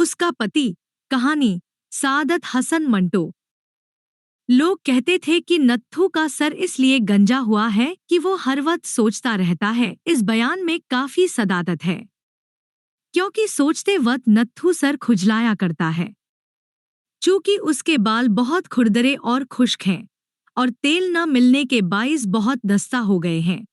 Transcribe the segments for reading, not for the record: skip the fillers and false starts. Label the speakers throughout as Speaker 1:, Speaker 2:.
Speaker 1: उसका पति। कहानी सादत हसन मंटो। लोग कहते थे कि नत्थू का सर इसलिए गंजा हुआ है कि वो हर वक्त सोचता रहता है। इस बयान में काफी सदाकत है, क्योंकि सोचते वक्त नत्थू सर खुजलाया करता है। चूंकि उसके बाल बहुत खुरदरे और खुश्क हैं और तेल न मिलने के बाइस बहुत दस्ता हो गए हैं,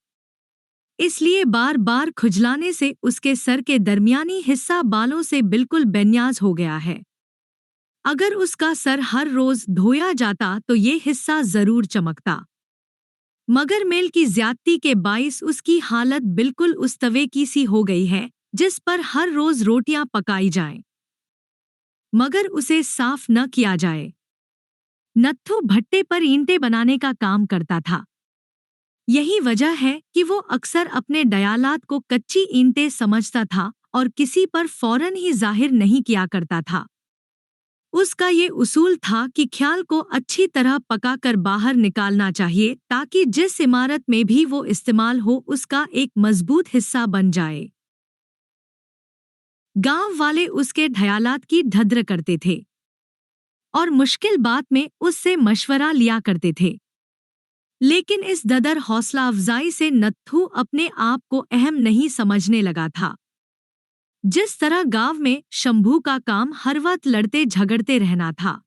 Speaker 1: इसलिए बार बार खुजलाने से उसके सर के दरमियानी हिस्सा बालों से बिल्कुल बेन्याज हो गया है। अगर उसका सर हर रोज धोया जाता तो ये हिस्सा जरूर चमकता, मगर मेल की ज्यादती के बाइस उसकी हालत बिल्कुल उस तवे की सी हो गई है जिस पर हर रोज रोटियां पकाई जाएं, मगर उसे साफ न किया जाए। नत्थू भट्टे पर ईंटें बनाने का काम करता था। यही वजह है कि वो अक्सर अपने दयालात को कच्ची ईंटें समझता था और किसी पर फौरन ही जाहिर नहीं किया करता था। उसका ये उसूल था कि ख्याल को अच्छी तरह पकाकर बाहर निकालना चाहिए ताकि जिस इमारत में भी वो इस्तेमाल हो उसका एक मजबूत हिस्सा बन जाए। गांव वाले उसके ख्यालात की ढद्र करते थे और मुश्किल बात में उससे मशवरा लिया करते थे। लेकिन इस ददर हौसला अफजाई से नत्थू अपने आप को अहम नहीं समझने लगा था। जिस तरह गांव में शंभू का काम हर वक्त लड़ते झगड़ते रहना था,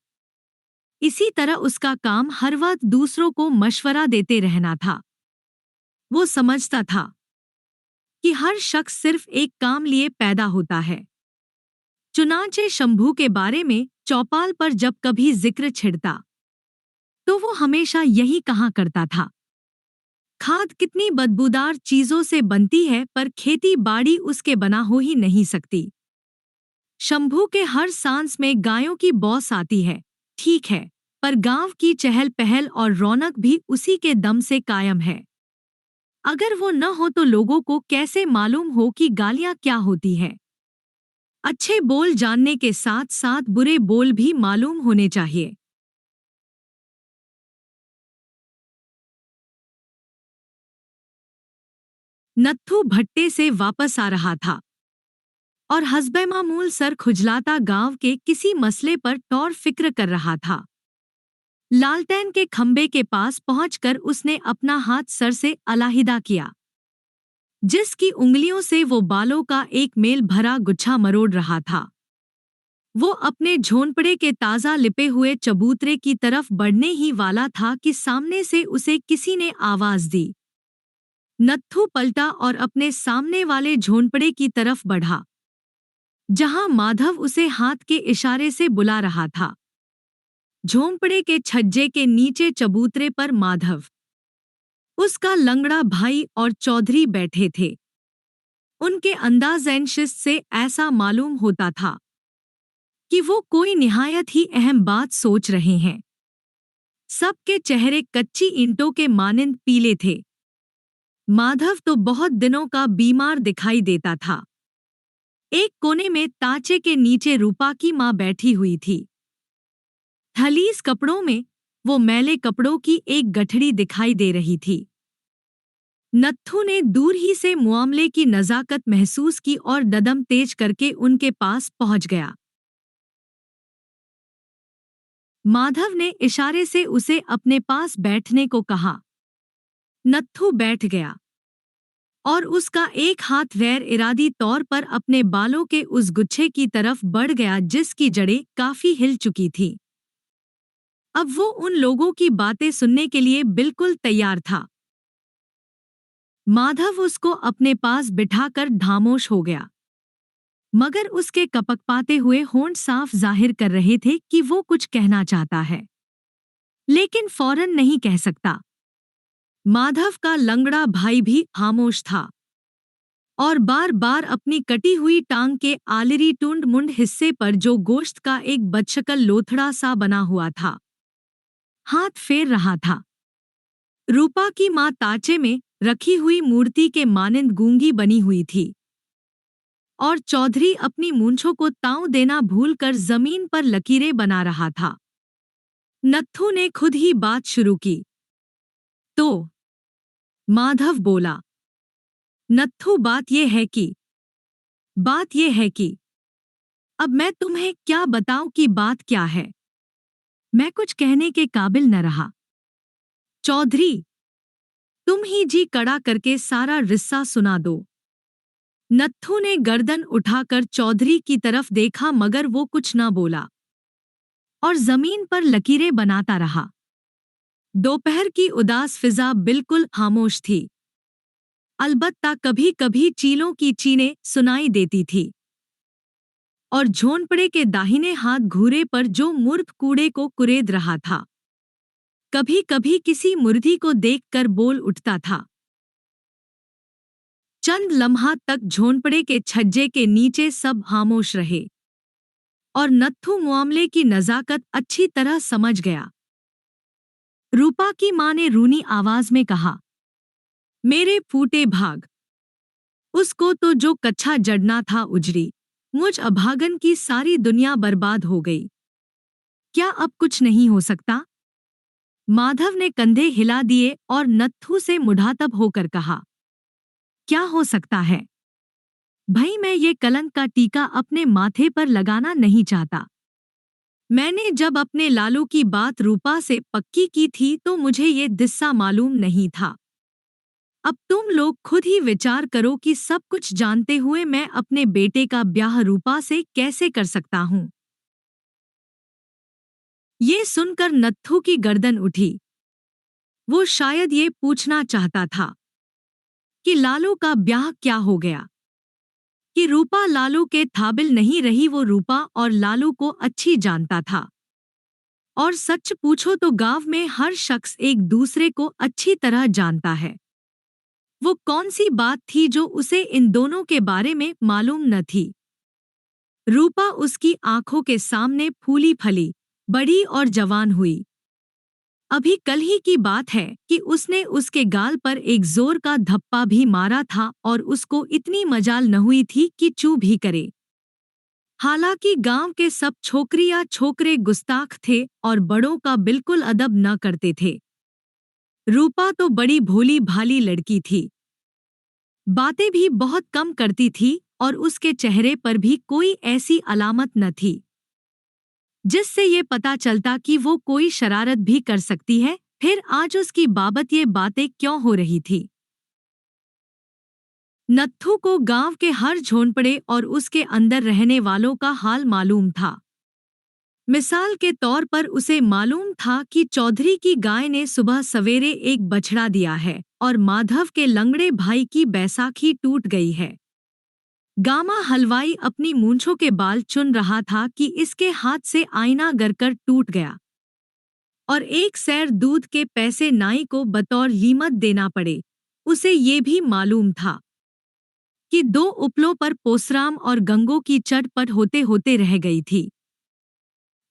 Speaker 1: इसी तरह उसका काम हर वक्त दूसरों को मशवरा देते रहना था। वो समझता था कि हर शख्स सिर्फ एक काम लिए पैदा होता है। चुनांचे शंभू के बारे में चौपाल पर जब कभी जिक्र छिड़ता तो वो हमेशा यही कहा करता था, खाद कितनी बदबूदार चीजों से बनती है पर खेती बाड़ी उसके बना हो ही नहीं सकती। शंभू के हर सांस में गायों की बौस आती है, ठीक है, पर गांव की चहल पहल और रौनक भी उसी के दम से कायम है। अगर वो न हो तो लोगों को कैसे मालूम हो कि गालियां क्या होती है। अच्छे बोल जानने के साथ साथ बुरे बोल भी मालूम होने चाहिए। नत्थू भट्टे से वापस आ रहा था और हस्बे-मामूल सर खुजलाता गांव के किसी मसले पर तौर फिक्र कर रहा था। लालटेन के खंबे के पास पहुंचकर उसने अपना हाथ सर से अलहदा किया, जिसकी उंगलियों से वो बालों का एक मेल भरा गुच्छा मरोड़ रहा था। वो अपने झोंपड़े के ताजा लिपे हुए चबूतरे की तरफ बढ़ने ही वाला था कि सामने से उसे किसी ने आवाज दी। नत्थू पलटा और अपने सामने वाले झोंपड़े की तरफ बढ़ा, जहां माधव उसे हाथ के इशारे से बुला रहा था। झोंपड़े के छज्जे के नीचे चबूतरे पर माधव, उसका लंगड़ा भाई और चौधरी बैठे थे। उनके अंदाज़ शिस्त से ऐसा मालूम होता था कि वो कोई निहायत ही अहम बात सोच रहे हैं। सबके चेहरे कच्ची ईंटों के मानिंद पीले थे। माधव तो बहुत दिनों का बीमार दिखाई देता था। एक कोने में ताचे के नीचे रूपा की मां बैठी हुई थी। थलीस कपड़ों में वो मैले कपड़ों की एक गठड़ी दिखाई दे रही थी। नत्थू ने दूर ही से मुआमले की नज़ाकत महसूस की और ददम तेज करके उनके पास पहुंच गया। माधव ने इशारे से उसे अपने पास बैठने को कहा। नत्थू बैठ गया और उसका एक हाथ गैर इरादी तौर पर अपने बालों के उस गुच्छे की तरफ बढ़ गया जिसकी जड़ें काफी हिल चुकी थी। अब वो उन लोगों की बातें सुनने के लिए बिल्कुल तैयार था। माधव उसको अपने पास बिठाकर खामोश हो गया, मगर उसके कपकपाते हुए होंठ साफ जाहिर कर रहे थे कि वो कुछ कहना चाहता है, लेकिन फौरन नहीं कह सकता। माधव का लंगड़ा भाई भी खामोश था और बार बार अपनी कटी हुई टांग के आलिरी टुंड मुंड हिस्से पर जो गोश्त का एक बदशकल लोथड़ा सा बना हुआ था, हाथ फेर रहा था। रूपा की मां ताचे में रखी हुई मूर्ति के मानिंद गूंगी बनी हुई थी और चौधरी अपनी मूंछों को ताव देना भूलकर जमीन पर लकीरें बना रहा था। नत्थू ने खुद ही बात शुरू की। तो माधव बोला, नत्थू बात यह है कि अब मैं तुम्हें क्या बताऊं कि बात क्या है। मैं कुछ कहने के काबिल न रहा। चौधरी, तुम ही जी कड़ा करके सारा रिस्सा सुना दो। नत्थू ने गर्दन उठाकर चौधरी की तरफ देखा मगर वो कुछ न बोला और जमीन पर लकीरें बनाता रहा। दोपहर की उदास फिजा बिल्कुल खामोश थी। अलबत्ता कभी कभी चीलों की चीनें सुनाई देती थी और झोंपड़े के दाहिने हाथ घूरे पर जो मूर्ख कूड़े को कुरेद रहा था कभी कभी किसी मुर्दी को देखकर बोल उठता था। चंद लम्हा तक झोंपड़े के छज्जे के नीचे सब खामोश रहे और नत्थू मामले की नजाकत अच्छी तरह समझ गया। रूपा की मां ने रूनी आवाज में कहा, मेरे फूटे भाग, उसको तो जो कच्छा जड़ना था उजड़ी, मुझ अभागन की सारी दुनिया बर्बाद हो गई। क्या अब कुछ नहीं हो सकता? माधव ने कंधे हिला दिए और नत्थू से मुढ़ातब होकर कहा, क्या हो सकता है भाई, मैं ये कलंक का टीका अपने माथे पर लगाना नहीं चाहता। मैंने जब अपने लालू की बात रूपा से पक्की की थी तो मुझे ये दिस्सा मालूम नहीं था। अब तुम लोग खुद ही विचार करो कि सब कुछ जानते हुए मैं अपने बेटे का ब्याह रूपा से कैसे कर सकता हूँ। ये सुनकर नत्थू की गर्दन उठी। वो शायद ये पूछना चाहता था कि लालू का ब्याह क्या हो गया, कि रूपा लालू के थाबिल नहीं रही। वो रूपा और लालू को अच्छी जानता था और सच पूछो तो गांव में हर शख्स एक दूसरे को अच्छी तरह जानता है। वो कौन सी बात थी जो उसे इन दोनों के बारे में मालूम न थी। रूपा उसकी आंखों के सामने फूली फली, बड़ी और जवान हुई। अभी कल ही की बात है कि उसने उसके गाल पर एक जोर का धप्पा भी मारा था और उसको इतनी मजाल न हुई थी कि चू भी करे। हालांकि गांव के सब छोकरियां छोकरे गुस्ताख थे और बड़ों का बिल्कुल अदब न करते थे। रूपा तो बड़ी भोली भाली लड़की थी, बातें भी बहुत कम करती थी और उसके चेहरे पर भी कोई ऐसी अलामत न थी जिससे ये पता चलता कि वो कोई शरारत भी कर सकती है। फिर आज उसकी बाबत ये बातें क्यों हो रही थी? नत्थू को गांव के हर झोंपड़े और उसके अंदर रहने वालों का हाल मालूम था। मिसाल के तौर पर उसे मालूम था कि चौधरी की गाय ने सुबह सवेरे एक बछड़ा दिया है और माधव के लंगड़े भाई की बैसाखी टूट गई है। गामा हलवाई अपनी मूंछों के बाल चुन रहा था कि इसके हाथ से आईना गरकर टूट गया और एक सैर दूध के पैसे नाई को बतौर लीमत देना पड़े। उसे ये भी मालूम था कि दो उपलों पर पोसराम और गंगो की चटपट होते होते रह गई थी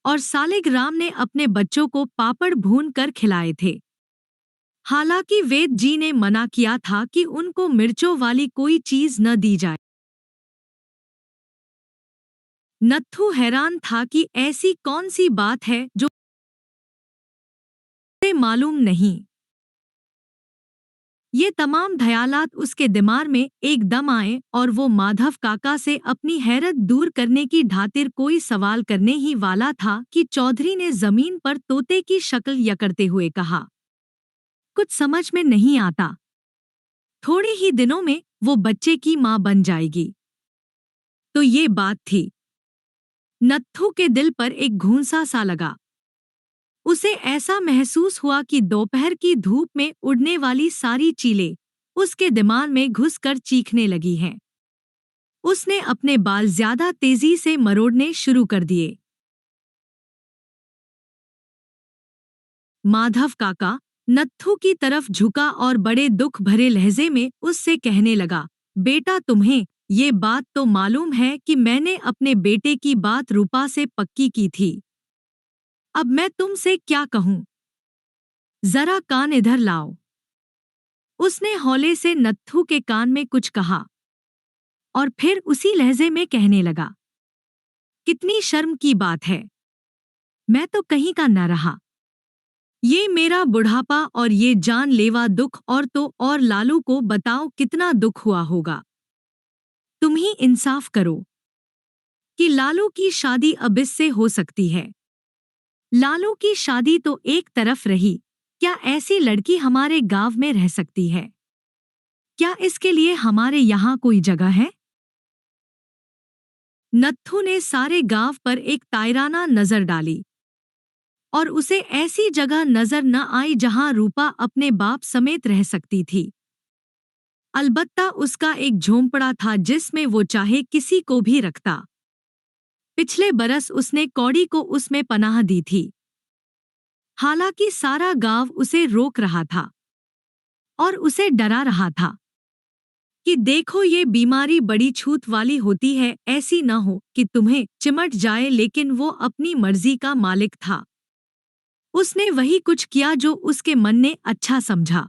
Speaker 1: और सालिग्राम ने अपने बच्चों को पापड़ भून कर खिलाए थे। हालांकि वेद जी ने मना किया था कि उनको मिर्चों वाली कोई चीज न दी जाए। नत्थू हैरान था कि ऐसी कौन सी बात है जो उसे मालूम नहीं। ये तमाम ख्यालात उसके दिमाग में एकदम आए और वो माधव काका से अपनी हैरत दूर करने की खातिर कोई सवाल करने ही वाला था कि चौधरी ने जमीन पर तोते की शक्ल यकरते हुए कहा, कुछ समझ में नहीं आता। थोड़े ही दिनों में वो बच्चे की मां बन जाएगी। तो ये बात थी। नत्थू के दिल पर एक घूंसा सा लगा। उसे ऐसा महसूस हुआ कि दोपहर की धूप में उड़ने वाली सारी चीलें उसके दिमाग में घुसकर चीखने लगी हैं। उसने अपने बाल ज्यादा तेजी से मरोड़ने शुरू कर दिए। माधव काका नत्थू की तरफ झुका और बड़े दुख भरे लहजे में उससे कहने लगा, बेटा तुम्हें ये बात तो मालूम है कि मैंने अपने बेटे की बात रूपा से पक्की की थी। अब मैं तुमसे क्या कहूँ? जरा कान इधर लाओ। उसने हौले से नत्थू के कान में कुछ कहा और फिर उसी लहजे में कहने लगा, कितनी शर्म की बात है, मैं तो कहीं का न रहा। ये मेरा बुढ़ापा और ये जानलेवा दुख, और तो और लालू को बताओ कितना दुख हुआ होगा। तुम ही इंसाफ करो कि लालू की शादी अब इससे हो सकती है। लालू की शादी तो एक तरफ रही, क्या ऐसी लड़की हमारे गांव में रह सकती है? क्या इसके लिए हमारे यहाँ कोई जगह है? नत्थू ने सारे गांव पर एक तायराना नजर डाली और उसे ऐसी जगह नजर न आई जहां रूपा अपने बाप समेत रह सकती थी। अलबत्ता उसका एक झोंपड़ा था जिसमें वो चाहे किसी को भी रखता। पिछले बरस उसने कौड़ी को उसमें पनाह दी थी। हालांकि सारा गांव उसे रोक रहा था और उसे डरा रहा था कि देखो ये बीमारी बड़ी छूत वाली होती है, ऐसी न हो कि तुम्हें चिमट जाए। लेकिन वो अपनी मर्जी का मालिक था। उसने वही कुछ किया जो उसके मन ने अच्छा समझा।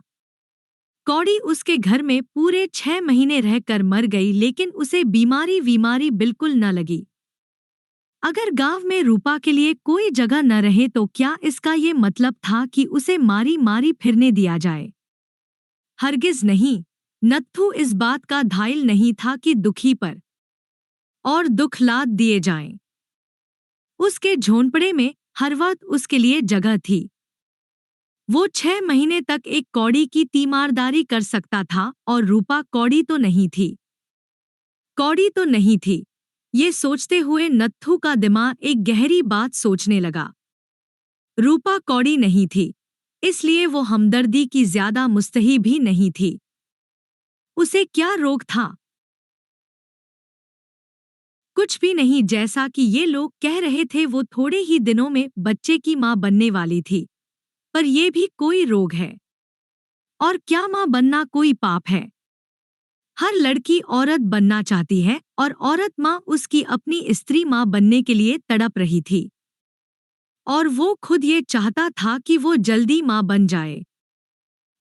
Speaker 1: कौड़ी उसके घर में पूरे 6 महीने रहकर मर गई, लेकिन उसे बीमारी बिल्कुल न लगी। अगर गांव में रूपा के लिए कोई जगह न रहे तो क्या इसका ये मतलब था कि उसे मारी मारी फिरने दिया जाए? हरगिज नहीं। नत्थू इस बात का धाइल नहीं था कि दुखी पर और दुख लाद दिए जाएं। उसके झोंपड़े में हर वक्त उसके लिए जगह थी। वो 6 महीने तक एक कौड़ी की तीमारदारी कर सकता था और रूपा कौड़ी तो नहीं थी। कौड़ी तो नहीं थी, ये सोचते हुए नत्थू का दिमाग एक गहरी बात सोचने लगा। रूपा कौड़ी नहीं थी, इसलिए वो हमदर्दी की ज्यादा मुस्तही भी नहीं थी। उसे क्या रोग था? कुछ भी नहीं। जैसा कि ये लोग कह रहे थे वो थोड़े ही दिनों में बच्चे की मां बनने वाली थी। पर ये भी कोई रोग है? और क्या मां बनना कोई पाप है? हर लड़की औरत बनना चाहती है और औरत मां उसकी अपनी स्त्री मां बनने के लिए तड़प रही थी। और वो खुद ये चाहता था कि वो जल्दी मां बन जाए।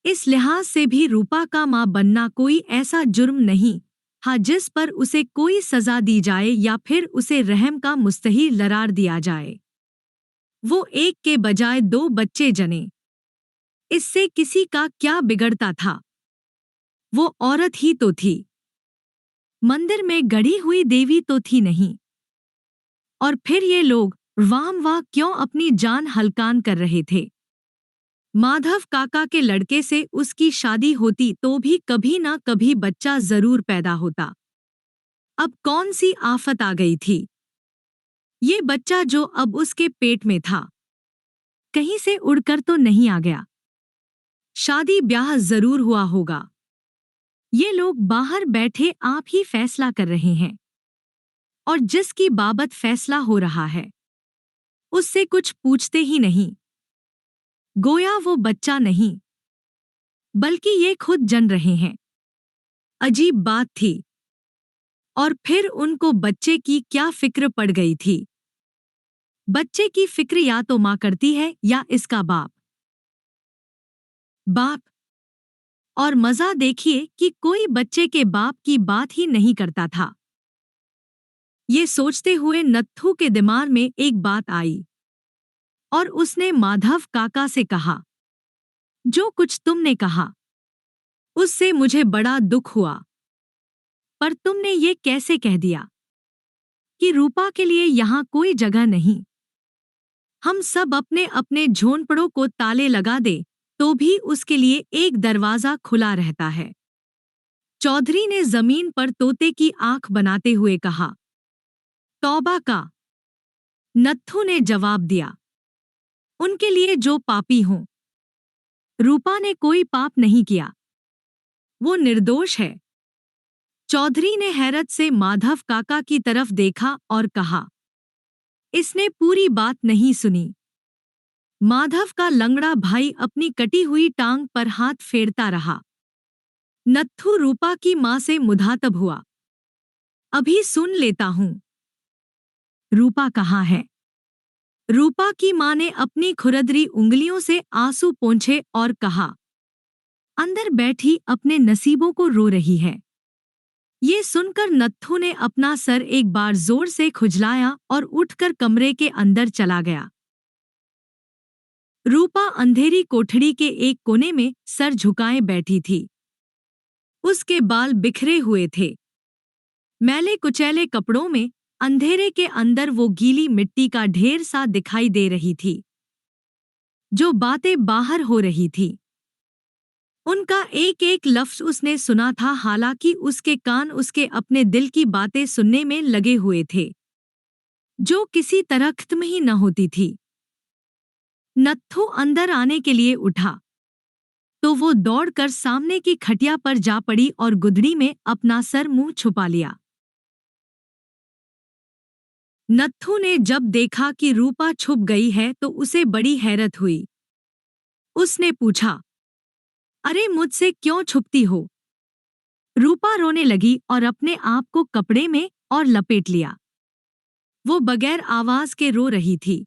Speaker 1: इस लिहाज से भी रूपा का मां बनना कोई ऐसा जुर्म नहीं हाँ जिस पर उसे कोई सजा दी जाए या फिर उसे रहम का मुस्तही करार दिया जाए। वो एक के बजाय 2 बच्चे जने, इससे किसी का क्या बिगड़ता था? वो औरत ही तो थी, मंदिर में गढ़ी हुई देवी तो थी नहीं। और फिर ये लोग वाह क्यों अपनी जान हलकान कर रहे थे? माधव काका के लड़के से उसकी शादी होती तो भी कभी ना कभी बच्चा जरूर पैदा होता। अब कौन सी आफत आ गई थी? ये बच्चा जो अब उसके पेट में था, कहीं से उड़कर तो नहीं आ गया? शादी ब्याह जरूर हुआ होगा। ये लोग बाहर बैठे आप ही फैसला कर रहे हैं और जिसकी बाबत फैसला हो रहा है उससे कुछ पूछते ही नहीं। गोया वो बच्चा नहीं बल्कि ये खुद जन रहे हैं। अजीब बात थी। और फिर उनको बच्चे की क्या फिक्र पड़ गई थी? बच्चे की फिक्र या तो मां करती है या इसका बाप। बाप। और मजा देखिए कि कोई बच्चे के बाप की बात ही नहीं करता था। ये सोचते हुए नत्थू के दिमाग में एक बात आई और उसने माधव काका से कहा, जो कुछ तुमने कहा उससे मुझे बड़ा दुख हुआ, पर तुमने ये कैसे कह दिया कि रूपा के लिए यहाँ कोई जगह नहीं? हम सब अपने अपने झोंपड़ों को ताले लगा दे तो भी उसके लिए एक दरवाजा खुला रहता है। चौधरी ने जमीन पर तोते की आंख बनाते हुए कहा। तौबा का। नत्थू ने जवाब दिया, उनके लिए जो पापी हों। रूपा ने कोई पाप नहीं किया, वो निर्दोष है। चौधरी ने हैरत से माधव काका की तरफ देखा और कहा, इसने पूरी बात नहीं सुनी। माधव का लंगड़ा भाई अपनी कटी हुई टांग पर हाथ फेरता रहा। नत्थू रूपा की मां से मुखातब हुआ, अभी सुन लेता हूं। रूपा कहाँ है? रूपा की मां ने अपनी खुरदरी उंगलियों से आंसू पोंछे और कहा, अंदर बैठी अपने नसीबों को रो रही है। ये सुनकर नत्थू ने अपना सर एक बार जोर से खुजलाया और उठकर कमरे के अंदर चला गया। रूपा अंधेरी कोठड़ी के एक कोने में सर झुकाए बैठी थी। उसके बाल बिखरे हुए थे। मैले कुचैले कपड़ों में अंधेरे के अंदर वो गीली मिट्टी का ढेर सा दिखाई दे रही थी, जो बातें बाहर हो रही थी। उनका एक एक लफ्ज उसने सुना था, हालांकि उसके कान उसके अपने दिल की बातें सुनने में लगे हुए थे, जो किसी तरह खत्म ही न होती थी। नत्थू अंदर आने के लिए उठा तो वो दौड़कर सामने की खटिया पर जा पड़ी और गुदड़ी में अपना सर मुंह छुपा लिया। नत्थू ने जब देखा कि रूपा छुप गई है तो उसे बड़ी हैरत हुई। उसने पूछा, अरे मुझसे क्यों छुपती हो? रूपा रोने लगी और अपने आप को कपड़े में और लपेट लिया। वो बगैर आवाज के रो रही थी,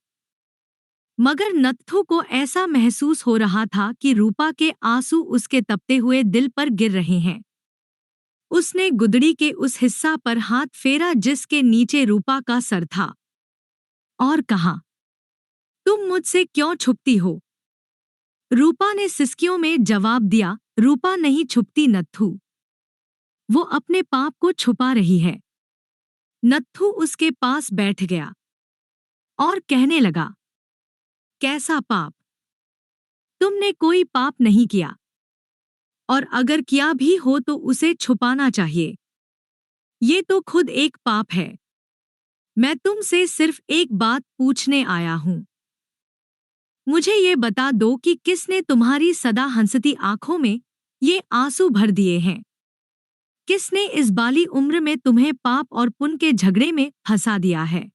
Speaker 1: मगर नत्थू को ऐसा महसूस हो रहा था कि रूपा के आंसू उसके तपते हुए दिल पर गिर रहे हैं। उसने गुदड़ी के उस हिस्सा पर हाथ फेरा जिसके नीचे रूपा का सर था, और कहा, तुम मुझसे क्यों छुपती हो? रूपा ने सिसकियों में जवाब दिया, रूपा नहीं छुपती नत्थू, वो अपने पाप को छुपा रही है। नत्थू उसके पास बैठ गया और कहने लगा, कैसा पाप? तुमने कोई पाप नहीं किया, और अगर किया भी हो तो उसे छुपाना चाहिए। ये तो खुद एक पाप है। मैं तुमसे सिर्फ एक बात पूछने आया हूं। मुझे ये बता दो कि किसने तुम्हारी सदा हंसती आंखों में ये आंसू भर दिए हैं? किसने इस बाली उम्र में तुम्हें पाप और पुण्य के झगड़े में फंसा दिया है?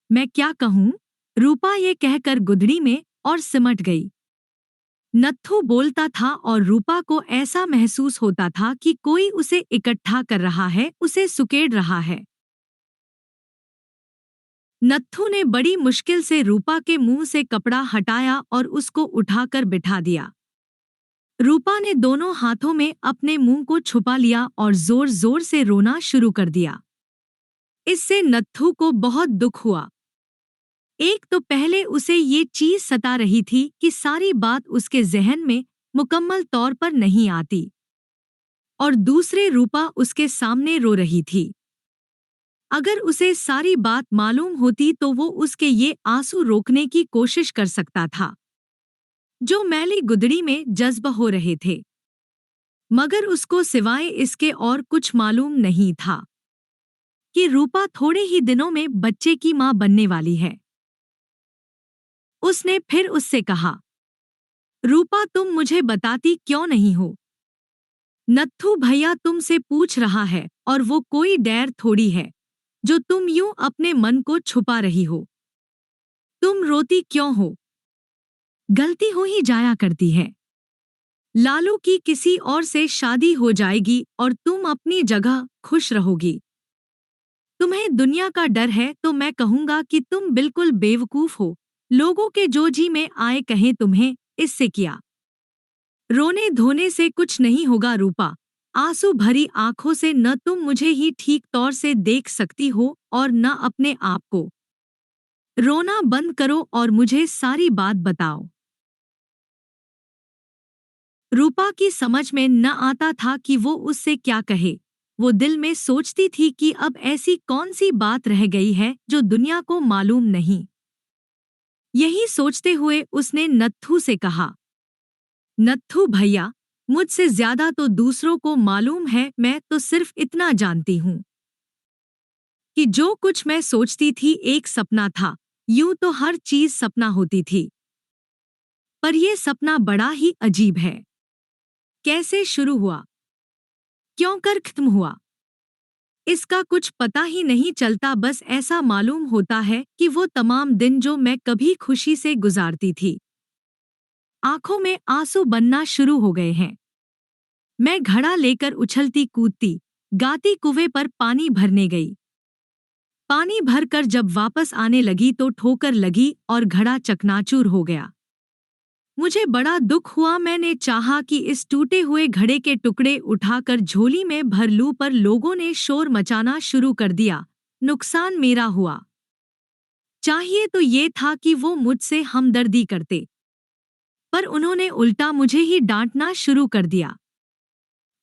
Speaker 1: मैं क्या कहूँ? रूपा ये कहकर गुदड़ी में और सिमट गई। नत्थू बोलता था और रूपा को ऐसा महसूस होता था कि कोई उसे इकट्ठा कर रहा है, उसे सुकेड़ रहा है। नत्थू ने बड़ी मुश्किल से रूपा के मुंह से कपड़ा हटाया और उसको उठाकर बिठा दिया। रूपा ने दोनों हाथों में अपने मुंह को छुपा लिया और जोर जोर से रोना शुरू कर दिया। इससे नत्थू को बहुत दुख हुआ। एक तो पहले उसे ये चीज सता रही थी कि सारी बात उसके जहन में मुकम्मल तौर पर नहीं आती, और दूसरे रूपा उसके सामने रो रही थी। अगर उसे सारी बात मालूम होती तो वो उसके ये आंसू रोकने की कोशिश कर सकता था, जो मैली गुदड़ी में जज्ब हो रहे थे। मगर उसको सिवाय इसके और कुछ मालूम नहीं था कि रूपा थोड़े ही दिनों में बच्चे की मां बनने वाली है। उसने फिर उससे कहा, रूपा तुम मुझे बताती क्यों नहीं हो? नत्थू भैया तुमसे पूछ रहा है, और वो कोई डैर थोड़ी है जो तुम यूं अपने मन को छुपा रही हो। तुम रोती क्यों हो? गलती हो ही जाया करती है। लालू की किसी और से शादी हो जाएगी और तुम अपनी जगह खुश रहोगी। तुम्हें दुनिया का डर है तो मैं कहूंगा कि तुम बिल्कुल बेवकूफ हो। लोगों के जो जी में आए कहें तुम्हें इससे किया। रोने धोने से कुछ नहीं होगा रूपा। आंसू भरी आंखों से न तुम मुझे ही ठीक तौर से देख सकती हो और न अपने आप को। रोना बंद करो और मुझे सारी बात बताओ। रूपा की समझ में न आता था कि वो उससे क्या कहे। वो दिल में सोचती थी कि अब ऐसी कौन सी बात रह गई है जो दुनिया को मालूम नहीं। यही सोचते हुए उसने नत्थू से कहा, नत्थू भैया, मुझसे ज्यादा तो दूसरों को मालूम है। मैं तो सिर्फ इतना जानती हूँ कि जो कुछ मैं सोचती थी एक सपना था। यूं तो हर चीज सपना होती थी, पर यह सपना बड़ा ही अजीब है। कैसे शुरू हुआ, क्यों कर खत्म हुआ, इसका कुछ पता ही नहीं चलता। बस ऐसा मालूम होता है कि वो तमाम दिन जो मैं कभी खुशी से गुजारती थी, आंखों में आंसू बनना शुरू हो गए हैं। मैं घड़ा लेकर उछलती कूदती गाती कुएं पर पानी भरने गई। पानी भरकर जब वापस आने लगी तो ठोकर लगी और घड़ा चकनाचूर हो गया। मुझे बड़ा दुख हुआ। मैंने चाहा कि इस टूटे हुए घड़े के टुकड़े उठाकर झोली में भर लूं, पर लोगों ने शोर मचाना शुरू कर दिया। नुकसान मेरा हुआ। चाहिए तो ये था कि वो मुझसे हमदर्दी करते, पर उन्होंने उल्टा मुझे ही डांटना शुरू कर दिया।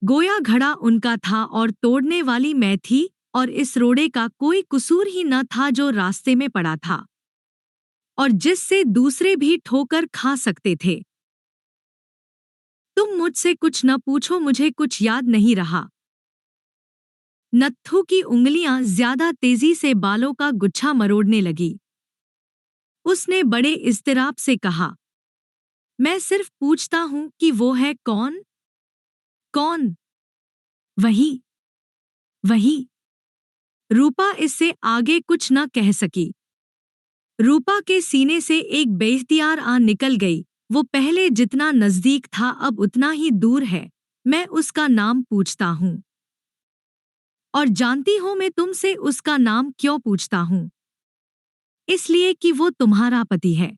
Speaker 1: गोया घड़ा उनका था और तोड़ने वाली मैं थी। और इस रोड़े का कोई कसूर ही न था जो रास्ते में पड़ा था और जिससे दूसरे भी ठोकर खा सकते थे। तुम मुझसे कुछ न पूछो, मुझे कुछ याद नहीं रहा। नत्थू की उंगलियां ज्यादा तेजी से बालों का गुच्छा मरोड़ने लगी। उसने बड़े इज़्तिराब से कहा, मैं सिर्फ पूछता हूं कि वो है कौन? कौन? वही, वही। रूपा इससे आगे कुछ न कह सकी। रूपा के सीने से एक बेइख्तियार आह निकल गई। वो पहले जितना नजदीक था अब उतना ही दूर है। मैं उसका नाम पूछता हूं। और जानती हो मैं तुमसे उसका नाम क्यों पूछता हूं? इसलिए कि वो तुम्हारा पति है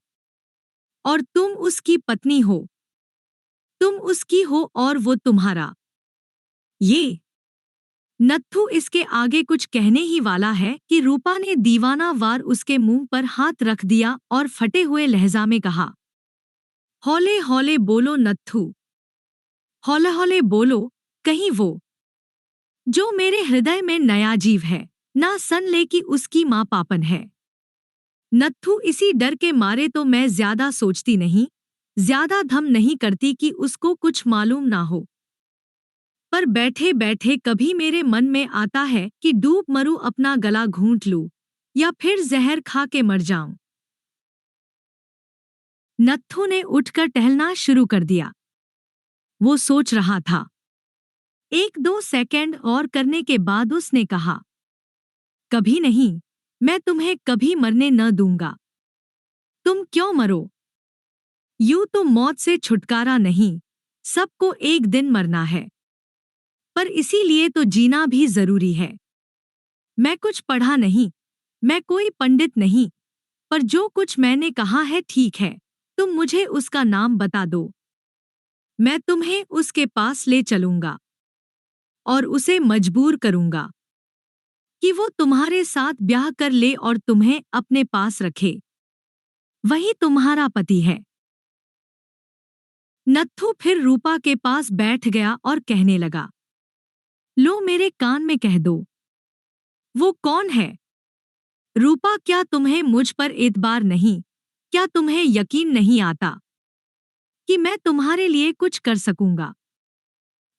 Speaker 1: और तुम उसकी पत्नी हो। तुम उसकी हो और वो तुम्हारा। ये नत्थू इसके आगे कुछ कहने ही वाला है कि रूपा ने दीवाना वार उसके मुंह पर हाथ रख दिया और फटे हुए लहजा में कहा, हौले हौले बोलो नत्थू, हौले हौले बोलो, कहीं वो जो मेरे हृदय में नया जीव है ना सन ले कि उसकी माँ पापन है। नत्थू इसी डर के मारे तो मैं ज्यादा सोचती नहीं, ज्यादा धम नहीं करती कि उसको कुछ मालूम ना हो। पर बैठे बैठे कभी मेरे मन में आता है कि डूब मरूं, अपना गला घूंट लूं या फिर जहर खा के मर जाऊं। नत्थू ने उठकर टहलना शुरू कर दिया। वो सोच रहा था। 1-2 सेकंड और करने के बाद उसने कहा, कभी नहीं, मैं तुम्हें कभी मरने न दूंगा। तुम क्यों मरो? यूं तो मौत से छुटकारा नहीं, सबको एक दिन मरना है। पर इसीलिए तो जीना भी जरूरी है। मैं कुछ पढ़ा नहीं, मैं कोई पंडित नहीं, पर जो कुछ मैंने कहा है ठीक है। तुम मुझे उसका नाम बता दो, मैं तुम्हें उसके पास ले चलूंगा और उसे मजबूर करूंगा कि वो तुम्हारे साथ ब्याह कर ले और तुम्हें अपने पास रखे। वही तुम्हारा पति है। नत्थू फिर रूपा के पास बैठ गया और कहने लगा, लो मेरे कान में कह दो, वो कौन है? रूपा, क्या तुम्हें मुझ पर एतबार नहीं? क्या तुम्हें यकीन नहीं आता कि मैं तुम्हारे लिए कुछ कर सकूंगा?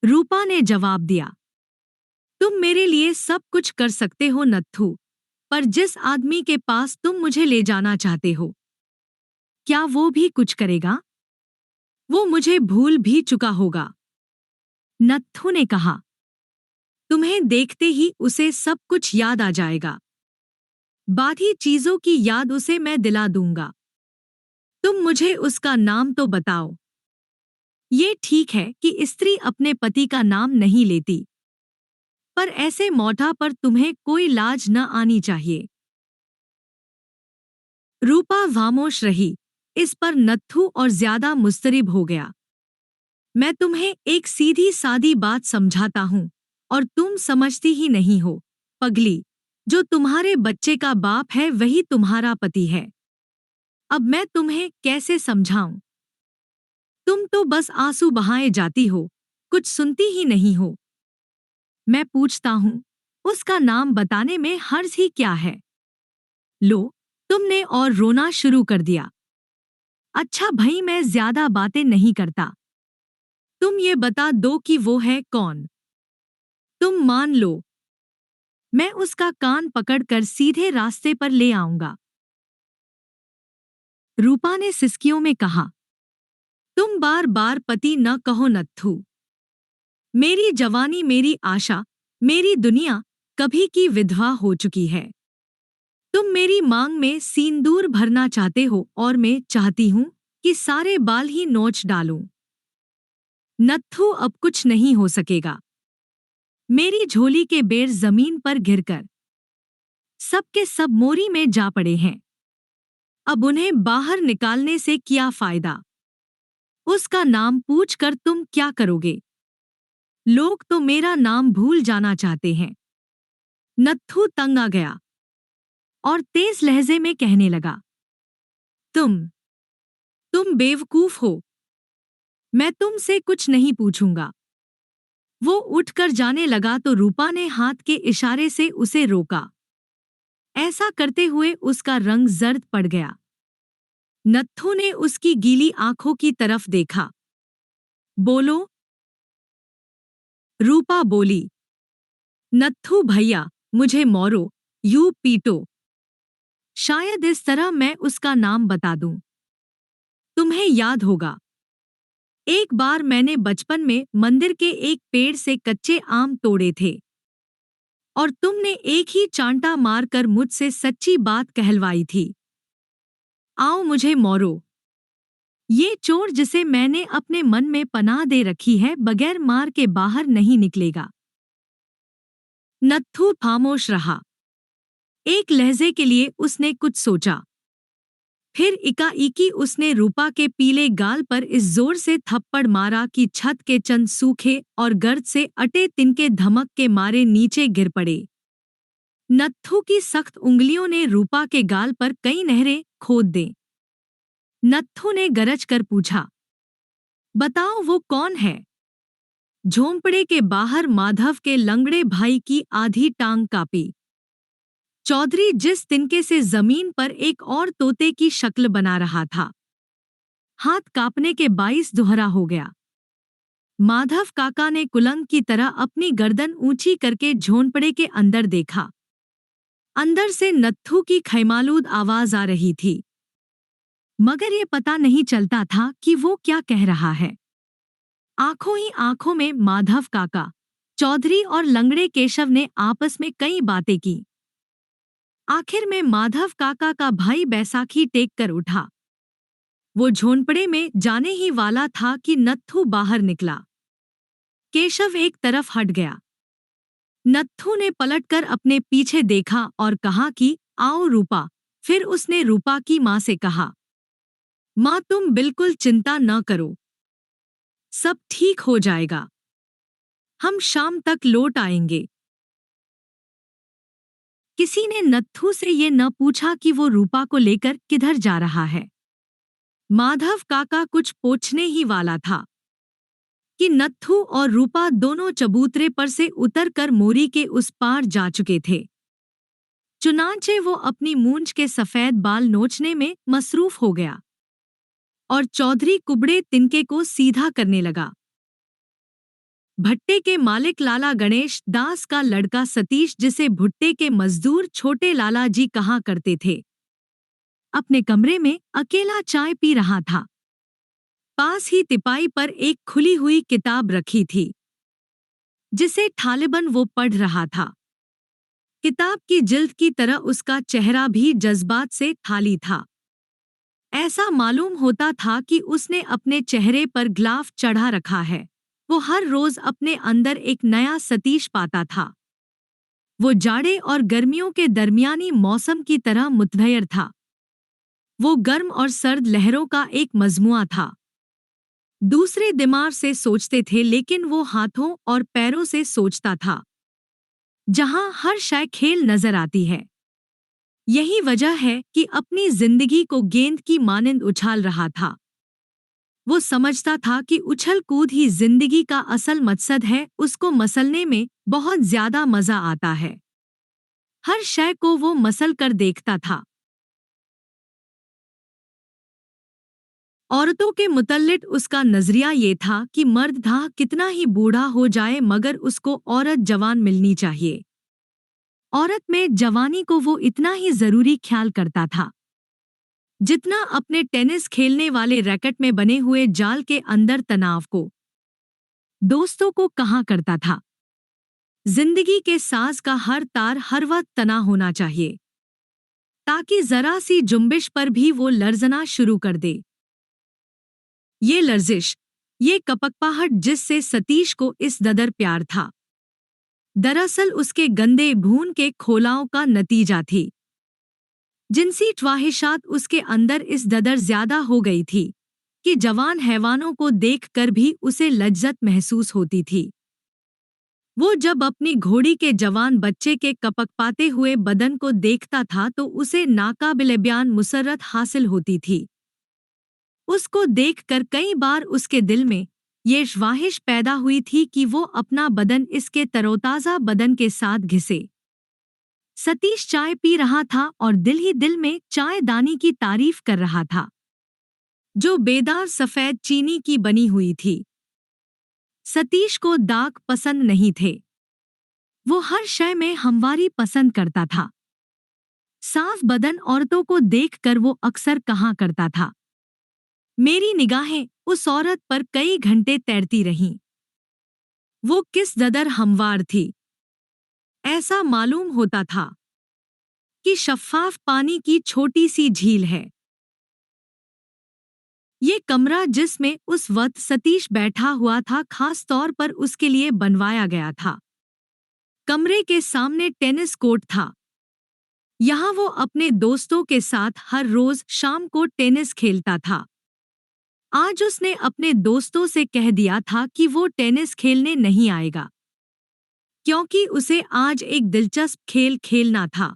Speaker 1: रूपा ने जवाब दिया, तुम मेरे लिए सब कुछ कर सकते हो नत्थू, पर जिस आदमी के पास तुम मुझे ले जाना चाहते हो, क्या वो भी कुछ करेगा? वो मुझे भूल भी चुका होगा। नत्थू ने कहा, तुम्हें देखते ही उसे सब कुछ याद आ जाएगा। बाकी चीजों की याद उसे मैं दिला दूंगा। तुम मुझे उसका नाम तो बताओ। ये ठीक है कि स्त्री अपने पति का नाम नहीं लेती, पर ऐसे मौका पर तुम्हें कोई लाज न आनी चाहिए। रूपा खामोश रही। इस पर नत्थू और ज्यादा मुस्तरिब हो गया। मैं तुम्हें एक सीधी सादी बात समझाता हूँ और तुम समझती ही नहीं हो। पगली, जो तुम्हारे बच्चे का बाप है वही तुम्हारा पति है। अब मैं तुम्हें कैसे समझाऊं? तुम तो बस आंसू बहाए जाती हो, कुछ सुनती ही नहीं हो। मैं पूछता हूँ, उसका नाम बताने में हर्ज ही क्या है? लो, तुमने और रोना शुरू कर दिया। अच्छा भई, मैं ज्यादा बातें नहीं करता। तुम ये बता दो कि वो है कौन? तुम मान लो, मैं उसका कान पकड़कर सीधे रास्ते पर ले आऊंगा। रूपा ने सिसकियों में कहा, तुम बार बार पति न कहो नत्थू। मेरी जवानी, मेरी आशा, मेरी दुनिया कभी की विधवा हो चुकी है। तुम मेरी मांग में सिंदूर भरना चाहते हो और मैं चाहती हूं कि सारे बाल ही नोच डालूं। नत्थू, अब कुछ नहीं हो सकेगा। मेरी झोली के बेर जमीन पर गिरकर सब के सब मोरी में जा पड़े हैं। अब उन्हें बाहर निकालने से क्या फायदा? उसका नाम पूछकर तुम क्या करोगे? लोग तो मेरा नाम भूल जाना चाहते हैं। नत्थू तंग आ गया और तेज लहजे में कहने लगा, तुम बेवकूफ हो। मैं तुमसे कुछ नहीं पूछूंगा। वो उठकर जाने लगा तो रूपा ने हाथ के इशारे से उसे रोका। ऐसा करते हुए उसका रंग जर्द पड़ गया। नत्थू ने उसकी गीली आंखों की तरफ देखा। बोलो, रूपा बोली। नत्थू भैया, मुझे मोरो, यू पीटो। शायद इस तरह मैं उसका नाम बता दूं। तुम्हें याद होगा, एक बार मैंने बचपन में मंदिर के एक पेड़ से कच्चे आम तोड़े थे और तुमने एक ही चांटा मारकर मुझसे सच्ची बात कहलवाई थी। आओ मुझे मोरो। ये चोर जिसे मैंने अपने मन में पनाह दे रखी है बगैर मार के बाहर नहीं निकलेगा। नत्थू खामोश रहा। एक लहजे के लिए उसने कुछ सोचा। फिर इकाएकी उसने रूपा के पीले गाल पर इस जोर से थप्पड़ मारा कि छत के चंद सूखे और गर्द से अटे तिनके धमक के मारे नीचे गिर पड़े। नत्थू की सख्त उंगलियों ने रूपा के गाल पर कई नहरें खोद दें। नत्थू ने गरज कर पूछा, बताओ वो कौन है? झोंपड़े के बाहर माधव के लंगड़े भाई की आधी टांग कापी। चौधरी जिस तिनके से जमीन पर एक और तोते की शक्ल बना रहा था, हाथ कांपने के बाइस दोहरा हो गया। माधव काका ने कुलंग की तरह अपनी गर्दन ऊंची करके झोंपड़े के अंदर देखा। अंदर से नत्थू की खैमालूद आवाज आ रही थी, मगर ये पता नहीं चलता था कि वो क्या कह रहा है। आंखों ही आंखों में माधव काका, चौधरी और लंगड़े केशव ने आपस में कई बातें की। आखिर में माधव काका का भाई बैसाखी टेक कर उठा। वो झोंपड़े में जाने ही वाला था कि नत्थू बाहर निकला। केशव एक तरफ हट गया। नत्थू ने पलटकर अपने पीछे देखा और कहा कि आओ रूपा। फिर उसने रूपा की माँ से कहा, माँ तुम बिल्कुल चिंता न करो, सब ठीक हो जाएगा। हम शाम तक लौट आएंगे। किसी ने नत्थू से ये न पूछा कि वो रूपा को लेकर किधर जा रहा है। माधव काका कुछ पूछने ही वाला था कि नत्थू और रूपा दोनों चबूतरे पर से उतरकर मोरी के उस पार जा चुके थे। चुनांचे वो अपनी मूंछ के सफेद बाल नोचने में मसरूफ हो गया और चौधरी कुबड़े तिनके को सीधा करने लगा। भट्टे के मालिक लाला गणेश दास का लड़का सतीश, जिसे भुट्टे के मजदूर छोटे लाला जी कहा करते थे, अपने कमरे में अकेला चाय पी रहा था। पास ही तिपाई पर एक खुली हुई किताब रखी थी, जिसे ठालिबन वो पढ़ रहा था। किताब की जिल्द की तरह उसका चेहरा भी जज्बात से खाली था। ऐसा मालूम होता था कि उसने अपने चेहरे पर ग्लाफ चढ़ा रखा है। वो हर रोज अपने अंदर एक नया सतीश पाता था। वो जाड़े और गर्मियों के दरमियानी मौसम की तरह मुतघयर था। वो गर्म और सर्द लहरों का एक मजमुआ था। दूसरे दिमाग से सोचते थे, लेकिन वो हाथों और पैरों से सोचता था, जहां हर शय खेल नजर आती है। यही वजह है कि अपनी जिंदगी को गेंद की मानिंद उछाल रहा था। वो समझता था कि उछल कूद ही जिंदगी का असल मकसद है। उसको मसलने में बहुत ज्यादा मजा आता है। हर शय को वो मसल कर देखता था। औरतों के मुतल्लिक उसका नजरिया ये था कि मर्द धा कितना ही बूढ़ा हो जाए, मगर उसको औरत जवान मिलनी चाहिए। औरत में जवानी को वो इतना ही जरूरी ख्याल करता था जितना अपने टेनिस खेलने वाले रैकेट में बने हुए जाल के अंदर तनाव को। दोस्तों को कहा करता था, जिंदगी के साज का हर तार हर वक्त तना होना चाहिए, ताकि जरा सी जुम्बिश पर भी वो लर्जना शुरू कर दे। ये लर्जिश, ये कपकपाहट जिससे सतीश को इस ददर प्यार था, दरअसल उसके गंदे भून के खोलाओं का नतीजा थी। जिनसी ख्वाहिशात उसके अंदर इस ददर ज्यादा हो गई थी कि जवान हैवानों को देखकर भी उसे लज्जत महसूस होती थी। वो जब अपनी घोड़ी के जवान बच्चे के कपकपाते हुए बदन को देखता था तो उसे नाकाबिले बयान मुसर्रत हासिल होती थी। उसको देखकर कई बार उसके दिल में ये ख्वाहिश पैदा हुई थी कि वो अपना बदन इसके तरोताज़ा बदन के साथ घिसे। सतीश चाय पी रहा था और दिल ही दिल में चाय दानी की तारीफ कर रहा था, जो बेदार सफेद चीनी की बनी हुई थी। सतीश को दाग पसंद नहीं थे। वो हर शय में हमवारी पसंद करता था। साफ बदन औरतों को देखकर वो अक्सर कहा करता था, मेरी निगाहें उस औरत पर कई घंटे तैरती रहीं। वो किस कदर हमवार थी। ऐसा मालूम होता था कि शफ्फाफ पानी की छोटी सी झील है। ये कमरा जिसमें उस वक्त सतीश बैठा हुआ था खास तौर पर उसके लिए बनवाया गया था। कमरे के सामने टेनिस कोर्ट था। यहाँ वो अपने दोस्तों के साथ हर रोज शाम को टेनिस खेलता था। आज उसने अपने दोस्तों से कह दिया था कि वो टेनिस खेलने नहीं आएगा, क्योंकि उसे आज एक दिलचस्प खेल खेलना था।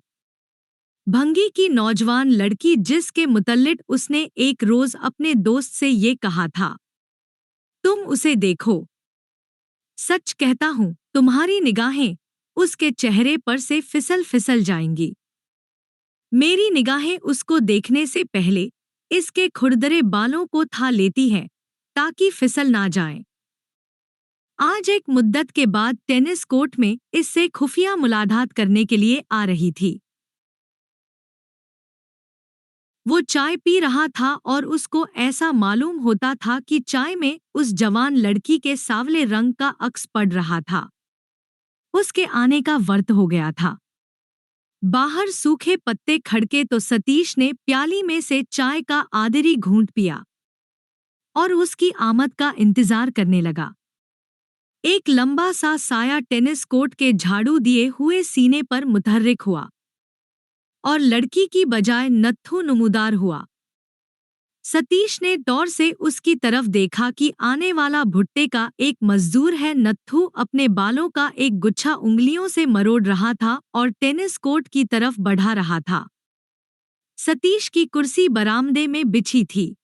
Speaker 1: भंगी की नौजवान लड़की जिसके मुतल्लिक उसने एक रोज अपने दोस्त से ये कहा था, तुम उसे देखो। सच कहता हूँ, तुम्हारी निगाहें उसके चेहरे पर से फिसल फिसल जाएंगी। मेरी निगाहें उसको देखने से पहले इसके खुरदरे बालों को था लेती हैं ताकि फिसल ना जाएं। आज एक मुद्दत के बाद टेनिस कोर्ट में इससे खुफिया मुलाकात करने के लिए आ रही थी। वो चाय पी रहा था और उसको ऐसा मालूम होता था कि चाय में उस जवान लड़की के सांवले रंग का अक्स पड़ रहा था। उसके आने का वक्त हो गया था। बाहर सूखे पत्ते खड़के तो सतीश ने प्याली में से चाय का आधेरी घूंट पिया और उसकी आमद का इंतजार करने लगा। एक लंबा सा साया टेनिस कोर्ट के झाड़ू दिए हुए सीने पर मुतहर्रिक हुआ और लड़की की बजाय नत्थू नमूदार हुआ। सतीश ने दौर से उसकी तरफ देखा कि आने वाला भुट्टे का एक मजदूर है। नत्थू अपने बालों का एक गुच्छा उंगलियों से मरोड़ रहा था और टेनिस कोर्ट की तरफ बढ़ा रहा था। सतीश की कुर्सी बरामदे में बिछी थी।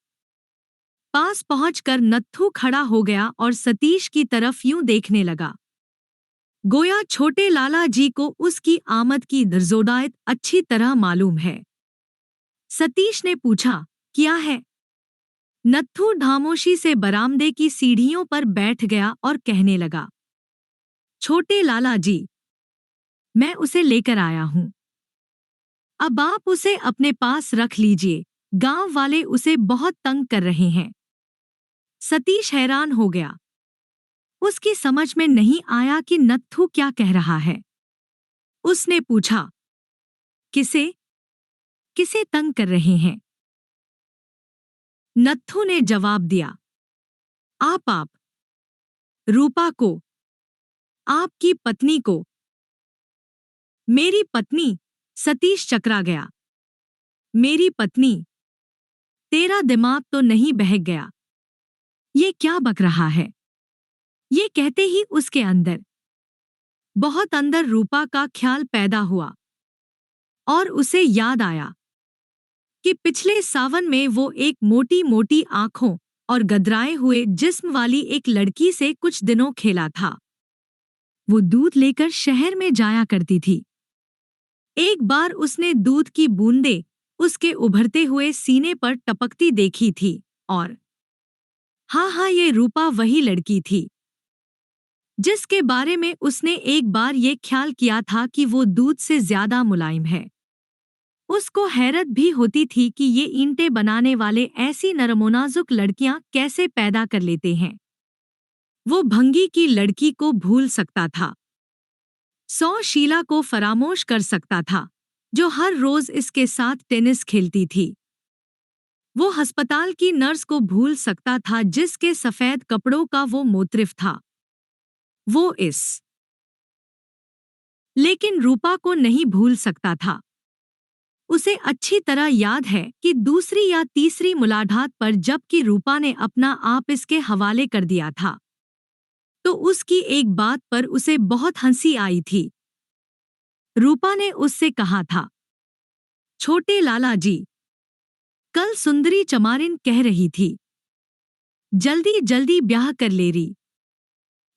Speaker 1: पास पहुंचकर नत्थू खड़ा हो गया और सतीश की तरफ यूं देखने लगा, गोया छोटे लाला जी को उसकी आमद की दर्जोदायत अच्छी तरह मालूम है। सतीश ने पूछा, क्या है? नत्थू ढामोशी से बरामदे की सीढ़ियों पर बैठ गया और कहने लगा, छोटे लाला जी, मैं उसे लेकर आया हूं। अब आप उसे अपने पास रख लीजिए, गांव वाले उसे बहुत तंग कर रहे हैं। सतीश हैरान हो गया। उसकी समझ में नहीं आया कि नत्थू क्या कह रहा है। उसने पूछा, किसे किसे तंग कर रहे हैं? नत्थू ने जवाब दिया, आप रूपा को, आपकी पत्नी को। मेरी पत्नी? सतीश चकरा गया। मेरी पत्नी? तेरा दिमाग तो नहीं बहक गया? ये क्या बक रहा है? ये कहते ही उसके अंदर, बहुत अंदर रूपा का ख्याल पैदा हुआ और उसे याद आया कि पिछले सावन में वो एक मोटी मोटी आंखों और गदराए हुए जिस्म वाली एक लड़की से कुछ दिनों खेला था। वो दूध लेकर शहर में जाया करती थी। एक बार उसने दूध की बूंदें उसके उभरते हुए सीने पर टपकती देखी थी और हाँ, ये रूपा वही लड़की थी जिसके बारे में उसने एक बार ये ख्याल किया था कि वो दूध से ज्यादा मुलायम है। उसको हैरत भी होती थी कि ये ईंटें बनाने वाले ऐसी नरमोनाजुक लड़कियां कैसे पैदा कर लेते हैं। वो भंगी की लड़की को भूल सकता था, 100 शीला को फरामोश कर सकता था जो हर रोज इसके साथ टेनिस खेलती थी। वो अस्पताल की नर्स को भूल सकता था जिसके सफेद कपड़ों का वो मोत्रिफ था। वो लेकिन रूपा को नहीं भूल सकता था। उसे अच्छी तरह याद है कि दूसरी या तीसरी मुलाकात पर जबकि रूपा ने अपना आप इसके हवाले कर दिया था, तो उसकी एक बात पर उसे बहुत हंसी आई थी। रूपा ने उससे कहा था, छोटे लाला जी, कल सुंदरी चमारिन कह रही थी जल्दी जल्दी ब्याह कर ले रही,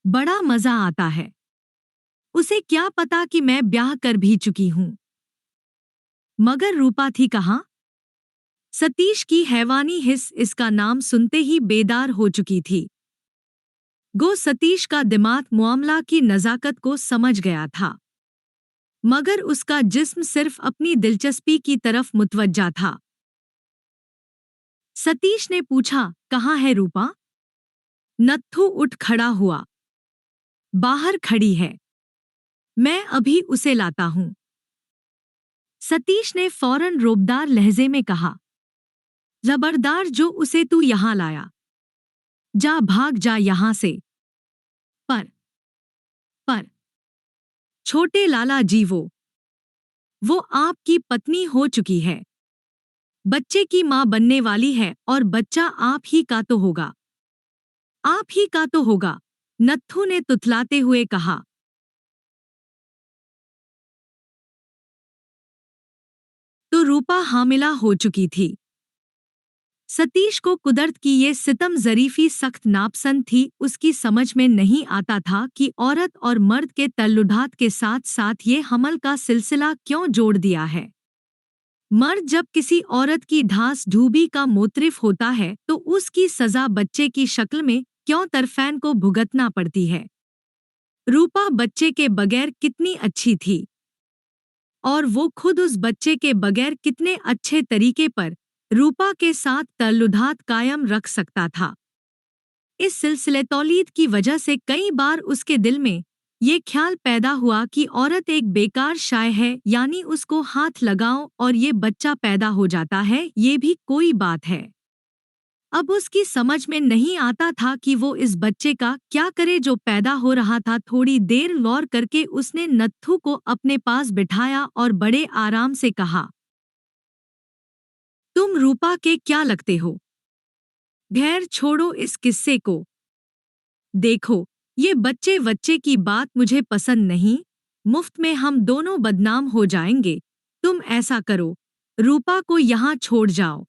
Speaker 1: बड़ा मजा आता है। उसे क्या पता कि मैं ब्याह कर भी चुकी हूं। मगर रूपा थी कहाँ? सतीश की हैवानी हिस्स इसका नाम सुनते ही बेदार हो चुकी थी। सतीश का दिमाग मामला की नज़ाकत को समझ गया था, मगर उसका जिस्म सिर्फ अपनी दिलचस्पी की तरफ मुतवज्जा था। सतीश ने पूछा, कहाँ है रूपा? नत्थू उठ खड़ा हुआ। बाहर खड़ी है, मैं अभी उसे लाता हूं। सतीश ने फौरन रोबदार लहजे में कहा, जबरदार जो उसे तू यहां लाया। जा भाग जा यहां से। पर छोटे लाला जी, वो आपकी पत्नी हो चुकी है, बच्चे की मां बनने वाली है और बच्चा आप ही का तो होगा। आप ही का तो होगा, नत्थू ने तुतलाते हुए कहा। तो रूपा हामिला हो चुकी थी। सतीश को कुदरत की ये सितम ज़रीफ़ी सख्त नापसंद थी। उसकी समझ में नहीं आता था कि औरत और मर्द के तल्लुढ़ात के साथ साथ ये हमल का सिलसिला क्यों जोड़ दिया है। मर्द जब किसी औरत की ढास ढूबी का मोतरिफ होता है तो उसकी सजा बच्चे की शक्ल में क्यों तरफैन को भुगतना पड़ती है। रूपा बच्चे के बगैर कितनी अच्छी थी, और वो खुद उस बच्चे के बगैर कितने अच्छे तरीके पर रूपा के साथ तल्लुढ़ात कायम रख सकता था। इस सिलसिले तौलीद की वजह से कई बार उसके दिल में ये ख्याल पैदा हुआ कि औरत एक बेकार शाय है, यानी उसको हाथ लगाओ और ये बच्चा पैदा हो जाता है, ये भी कोई बात है। अब उसकी समझ में नहीं आता था कि वो इस बच्चे का क्या करे जो पैदा हो रहा था। थोड़ी देर गौर करके उसने नत्थू को अपने पास बिठाया और बड़े आराम से कहा, तुम रूपा के क्या लगते हो? खैर छोड़ो इस किस्से को। देखो, ये बच्चे वच्चे की बात मुझे पसंद नहीं, मुफ्त में हम दोनों बदनाम हो जाएंगे। तुम ऐसा करो, रूपा को यहाँ छोड़ जाओ।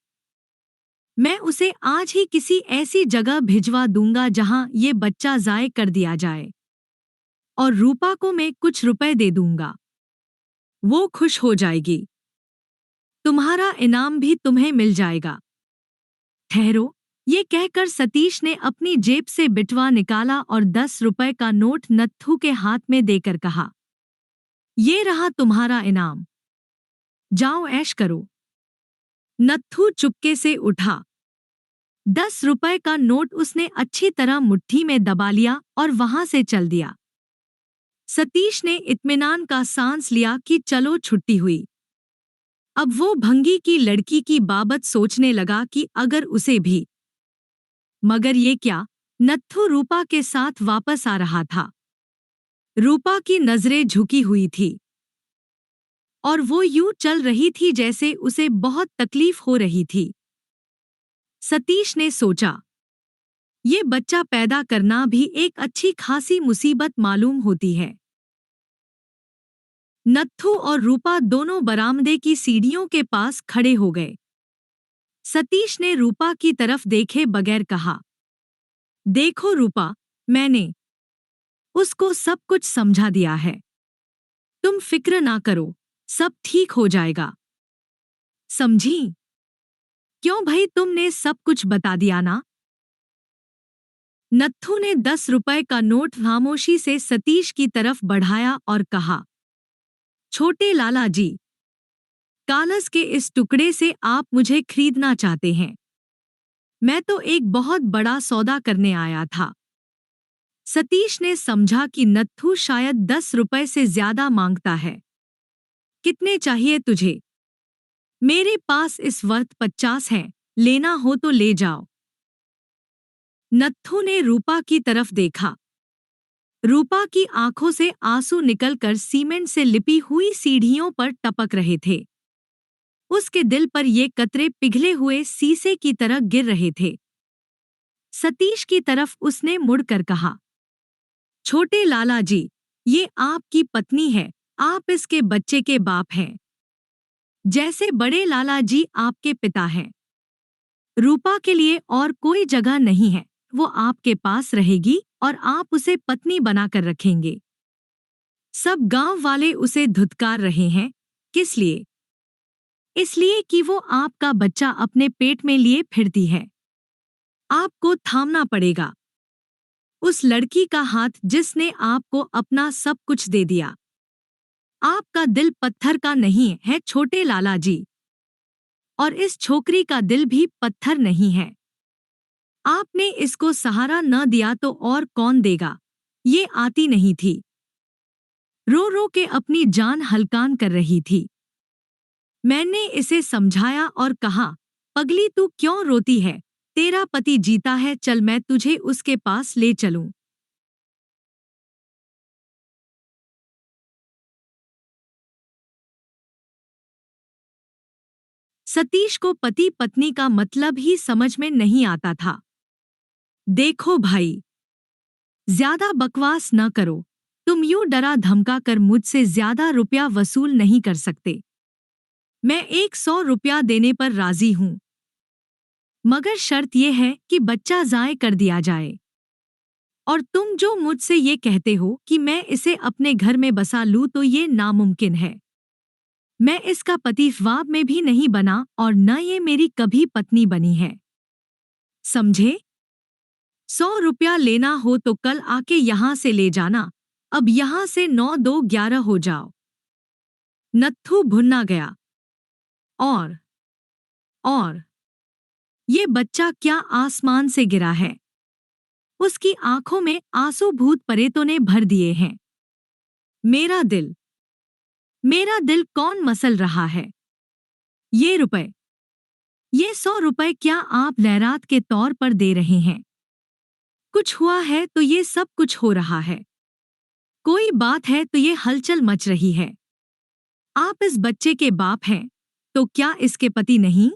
Speaker 1: मैं उसे आज ही किसी ऐसी जगह भिजवा दूंगा जहाँ ये बच्चा ज़ाय कर दिया जाए, और रूपा को मैं कुछ रुपए दे दूंगा। वो खुश हो जाएगी। तुम्हारा इनाम भी तुम्हें मिल जाएगा। ठहरो, ये कहकर सतीश ने अपनी जेब से बिटवा निकाला और 10 रुपए का नोट नत्थू के हाथ में देकर कहा, ये रहा तुम्हारा इनाम, जाओ ऐश करो। नत्थू चुपके से उठा। 10 रुपए का नोट उसने अच्छी तरह मुट्ठी में दबा लिया और वहां से चल दिया। सतीश ने इत्मीनान का सांस लिया कि चलो छुट्टी हुई। अब वो भंगी की लड़की की बाबत सोचने लगा कि अगर उसे भी, मगर ये क्या, नत्थू रूपा के साथ वापस आ रहा था। रूपा की नजरें झुकी हुई थी और वो यूं चल रही थी जैसे उसे बहुत तकलीफ हो रही थी। सतीश ने सोचा, ये बच्चा पैदा करना भी एक अच्छी खासी मुसीबत मालूम होती है। नत्थू और रूपा दोनों बरामदे की सीढ़ियों के पास खड़े हो गए। सतीश ने रूपा की तरफ देखे बगैर कहा, देखो रूपा, मैंने उसको सब कुछ समझा दिया है। तुम फिक्र ना करो, सब ठीक हो जाएगा। समझी? क्यों भाई, तुमने सब कुछ बता दिया ना? नत्थू ने 10 रुपए का नोट खामोशी से सतीश की तरफ बढ़ाया और कहा, छोटे लाला जी, कागज के इस टुकड़े से आप मुझे खरीदना चाहते हैं। मैं तो एक बहुत बड़ा सौदा करने आया था। सतीश ने समझा कि नत्थू शायद 10 रुपए से ज्यादा मांगता है। कितने चाहिए तुझे? मेरे पास इस वक्त 50 हैं, लेना हो तो ले जाओ। नत्थू ने रूपा की तरफ देखा। रूपा की आंखों से आंसू निकलकर सीमेंट से लिपी हुई सीढ़ियों पर टपक रहे थे। उसके दिल पर ये कतरे पिघले हुए शीशे की तरह गिर रहे थे। सतीश की तरफ उसने मुड़कर कहा, छोटे लाला जी, ये आपकी पत्नी है, आप इसके बच्चे के बाप हैं, जैसे बड़े लाला जी आपके पिता हैं। रूपा के लिए और कोई जगह नहीं है। वो आपके पास रहेगी और आप उसे पत्नी बनाकर रखेंगे। सब गांव वाले उसे धुतकार रहे हैं। किस लिए? इसलिए कि वो आपका बच्चा अपने पेट में लिए फिरती है। आपको थामना पड़ेगा उस लड़की का हाथ जिसने आपको अपना सब कुछ दे दिया। आपका दिल पत्थर का नहीं है छोटे लाला जी, और इस छोकरी का दिल भी पत्थर नहीं है। आपने इसको सहारा न दिया तो और कौन देगा? ये आती नहीं थी। रो रो के अपनी जान हलकान कर रही थी। मैंने इसे समझाया और कहा, पगली तू क्यों रोती है? तेरा पति जीता है, चल मैं तुझे उसके पास ले चलूं। सतीश को पति पत्नी का मतलब ही समझ में नहीं आता था। देखो भाई, ज्यादा बकवास न करो। तुम यूं डरा धमका कर मुझसे ज्यादा रुपया वसूल नहीं कर सकते। मैं 100 रुपया देने पर राजी हूं, मगर शर्त यह है कि बच्चा ज़ाय कर दिया जाए। और तुम जो मुझसे ये कहते हो कि मैं इसे अपने घर में बसा लूं तो ये नामुमकिन है। मैं इसका पति ख्वाब में भी नहीं बना और न ये मेरी कभी पत्नी बनी है। समझे? 100 रुपया लेना हो तो कल आके यहाँ से ले जाना। अब यहाँ से 9 2 11 हो जाओ। नत्थू भुन्ना गया। और और ये बच्चा क्या आसमान से गिरा है? उसकी आंखों में आंसू भूत प्रेतों ने भर दिए हैं। मेरा दिल मेरा दिल कौन मसल रहा है? ये रुपए, ये 100 रुपए क्या आप लहरात के तौर पर दे रहे हैं? कुछ हुआ है तो ये सब कुछ हो रहा है। कोई बात है तो ये हलचल मच रही है। आप इस बच्चे के बाप हैं, तो क्या इसके पति नहीं?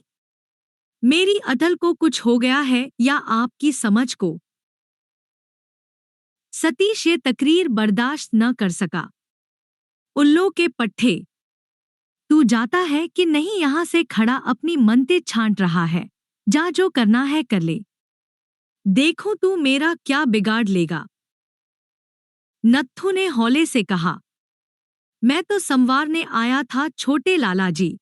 Speaker 1: मेरी अदल को कुछ हो गया है या आपकी समझ को? सतीश ये तकरीर बर्दाश्त न कर सका। उल्लू के पट्टे, तू जाता है कि नहीं? यहाँ से खड़ा अपनी मनते छांट रहा है। जा, जो करना है कर ले। देखो तू मेरा क्या बिगाड़ लेगा। नत्थू ने हौले से कहा, मैं तो संवारने आया था छोटे लाला जी।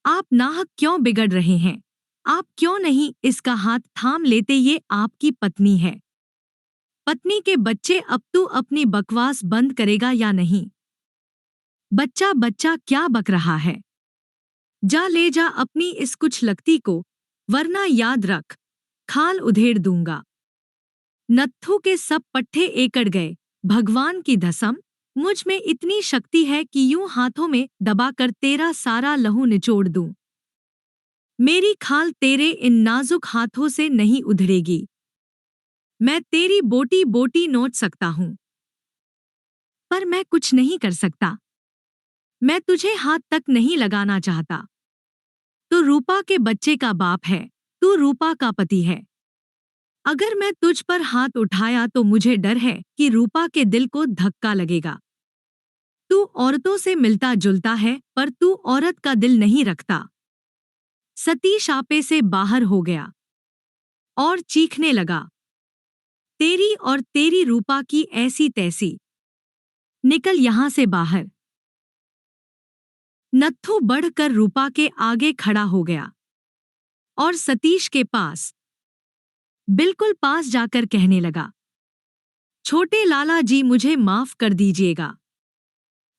Speaker 1: आप नाहक क्यों बिगड़ रहे हैं? आप क्यों नहीं इसका हाथ थाम लेते? ये आपकी पत्नी है। पत्नी के बच्चे, अब तू अपनी बकवास बंद करेगा या नहीं? बच्चा बच्चा क्या बक रहा है? जा ले जा अपनी इस कुछ लगती को, वरना याद रख, खाल उधेड़ दूंगा। नत्थू के सब पट्टे एकड़ गए। भगवान की कसम, मुझ में इतनी शक्ति है कि यूं हाथों में दबाकर तेरा सारा लहू निचोड़ दूं। मेरी खाल तेरे इन नाजुक हाथों से नहीं उधड़ेगी। मैं तेरी बोटी बोटी नोच सकता हूं, पर मैं कुछ नहीं कर सकता। मैं तुझे हाथ तक नहीं लगाना चाहता। तू रूपा के बच्चे का बाप है, तू रूपा का पति है। अगर मैं तुझ पर हाथ उठाया तो मुझे डर है कि रूपा के दिल को धक्का लगेगा। तू औरतों से मिलता जुलता है, पर तू औरत का दिल नहीं रखता। सतीश आपे से बाहर हो गया और चीखने लगा, तेरी और तेरी रूपा की ऐसी तैसी, निकल यहां से बाहर। नत्थू बढ़कर रूपा के आगे खड़ा हो गया और सतीश के पास, बिल्कुल पास जाकर कहने लगा, छोटे लाला जी मुझे माफ कर दीजिएगा।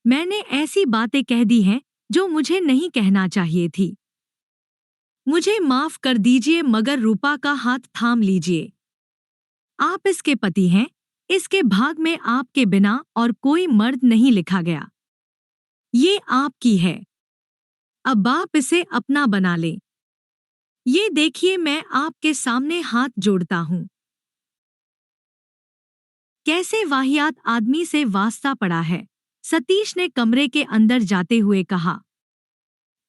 Speaker 1: मैंने ऐसी बातें कह दी हैं जो मुझे नहीं कहना चाहिए थी। मुझे माफ कर दीजिए, मगर रूपा का हाथ थाम लीजिए। आप इसके पति हैं, इसके भाग में आपके बिना और कोई मर्द नहीं लिखा गया। ये आपकी है। अब आप इसे अपना बना लें। ये देखिए, मैं आपके सामने हाथ जोड़ता हूं। कैसे वाहियात आदमी से वास्ता पड़ा है, सतीश ने कमरे के अंदर जाते हुए कहा।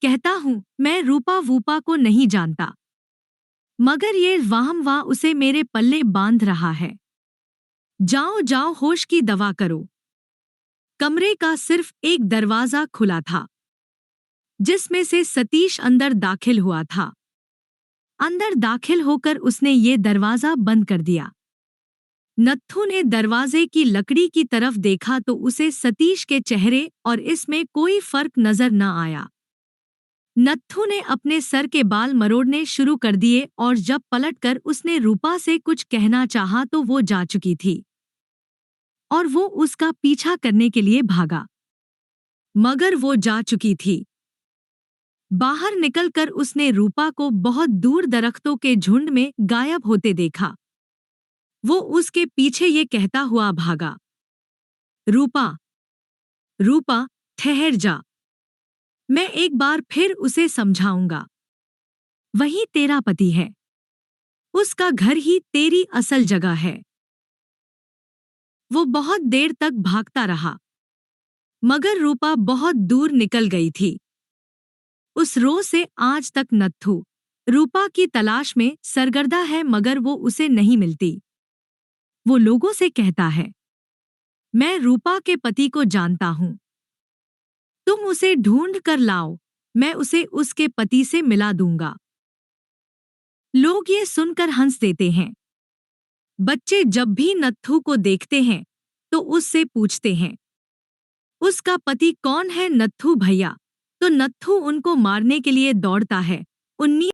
Speaker 1: कहता हूं, मैं रूपा वूपा को नहीं जानता, मगर ये वाहम वाह उसे मेरे पल्ले बांध रहा है। जाओ जाओ, होश की दवा करो। कमरे का सिर्फ एक दरवाजा खुला था, जिसमें से सतीश अंदर दाखिल हुआ था। अंदर दाखिल होकर उसने ये दरवाजा बंद कर दिया। नत्थू ने दरवाजे की लकड़ी की तरफ देखा तो उसे सतीश के चेहरे और इसमें कोई फर्क नजर न आया। नत्थू ने अपने सर के बाल मरोड़ने शुरू कर दिए और जब पलटकर उसने रूपा से कुछ कहना चाहा तो वो जा चुकी थी और वो उसका पीछा करने के लिए भागा, मगर वो जा चुकी थी। बाहर निकलकर उसने रूपा को बहुत दूर दरख्तों के झुंड में गायब होते देखा। वो उसके पीछे ये कहता हुआ भागा, रूपा, रूपा, ठहर जा। मैं एक बार फिर उसे समझाऊंगा। वही तेरा पति है। उसका घर ही तेरी असल जगह है। वो बहुत देर तक भागता रहा, मगर रूपा बहुत दूर निकल गई थी। उस रोज से आज तक नत्थू रूपा की तलाश में सरगर्दा है, मगर वो उसे नहीं मिलती। वो लोगों से कहता है, मैं रूपा के पति को जानता हूं, तुम उसे ढूंढ कर लाओ, मैं उसे उसके पति से मिला दूंगा। लोग ये सुनकर हंस देते हैं। बच्चे जब भी नत्थू को देखते हैं तो उससे पूछते हैं, उसका पति कौन है नत्थू भैया? तो नत्थू उनको मारने के लिए दौड़ता है। 19